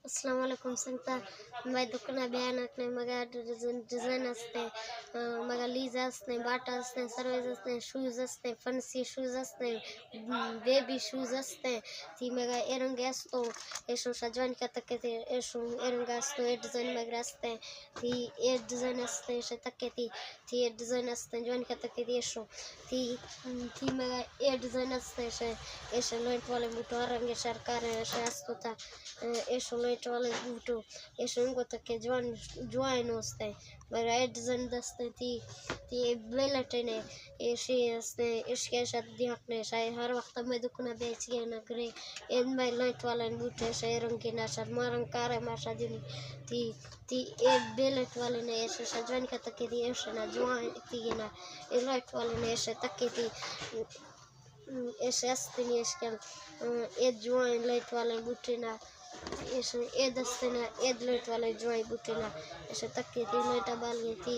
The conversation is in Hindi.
अस्सलाम वालेकुम सांगता माय दुकाना बियाणाकने मगा डिझाईन असते मगा लीज असते बाटा असते सर्वेज असते शूज असते फन्सी शूज असते बेबी शूज असते ती मगा एरंगे असतो एशो सजवान का तके ती एशो एरंगा असतो ए डिझाईन मगा असते ती ए डिझाईन असते एशे तके ती ए डिझाईन असते जवान का तके ती एशो ती मगा ए डिझाईन असते एशे लोट वाले मुटो रंगे सरकार एशे असतो ता एशो लोट वाले मुटो एशो उनको तके जवान असते मगा ए डिझाईन असते ती बेलटने एशे असते एशे शात दिहकने शाय हर वक्त में दुखना बेच गए ना करे इन में लोट वाले मुटो एशे रंगे ना शात मारंग कारे माशा दिन ती ए बेलट वाले ने एशे सजवान का तके दी एशे ना जवान ती ना ए लोट वाले ने एशे तके ती एशे अस्तिनी एशकल ए जवान लोट वाले बुटिना एशे ए दस्तिना ए लोट वाले जवान बुटिना एशे तके ती लोटा बाल थी